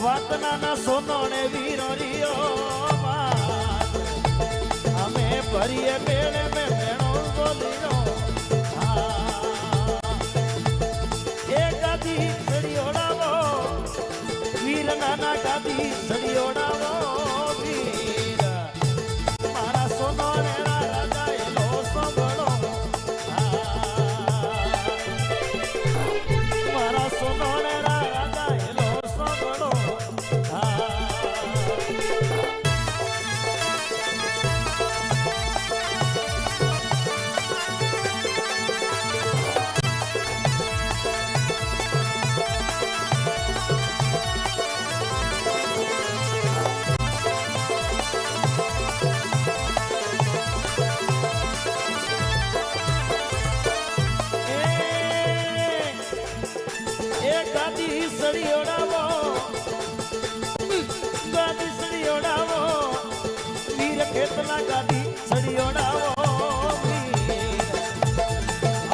વાતના ના સોનો ને વીરો રિયો અમે ભરીએ મેળે મેં મેણો બોલીનો એ ગાદી સળિયોડાવો વીર નાના ગાદી સળિયોડાવો વીર મારા સોનો ને રાજા એલો સંભળો મારા સોનો ને રાજા એલો સંભળો ગાદી સળિયોડાવો વીર ખેતના ગાદી સળિયોડાવો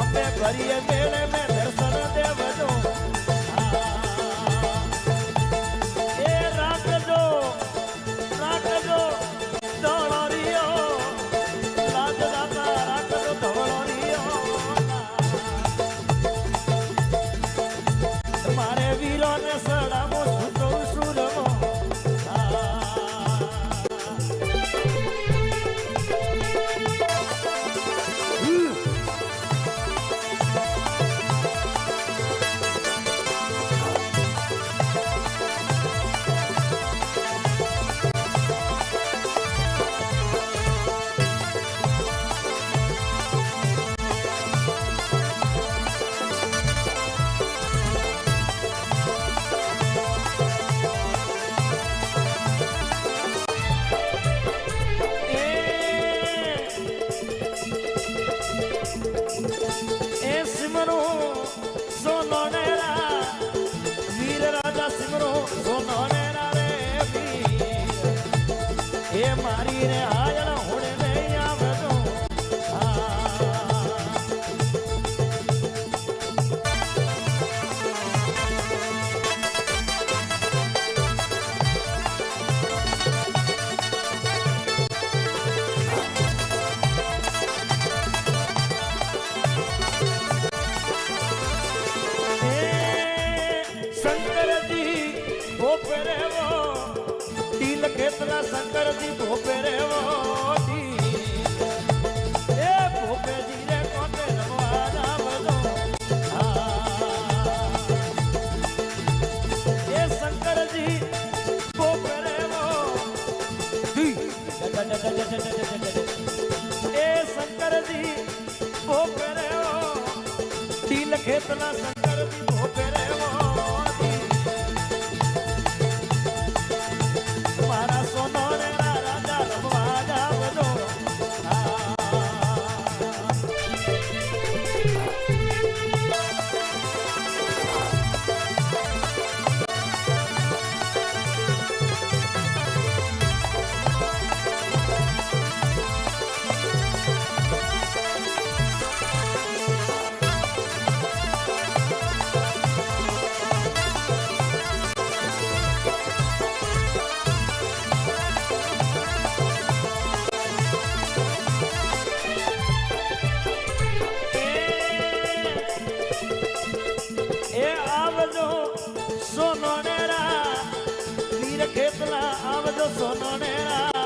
અમે ભરીએ મેળે મેં દર્શન દેવજો એ રાખજો ધવળો રિયો લાજ દાતા રાખજો ધવળો રિયો મારે વીરો ને સડાવો સુતો સુરમો મારી રે આયણ હોડે નહીં આવજો શંકરજી ભોપરેવો ઢીલ ખેતના શંકરજી ભોપે રેવો એ ભોપેજી રે કોટે રમવા જાવજો એ શંકરજી ભોપે રેવો એ શંકરજી ભોપે રેવો ઢીલ ખેતના શંકરજી ભોપે રેવો મારા સોનો ને રાજા રમવા જાવજો સોનો નેરા વીર ખેતલા આવજો સોનો નેરા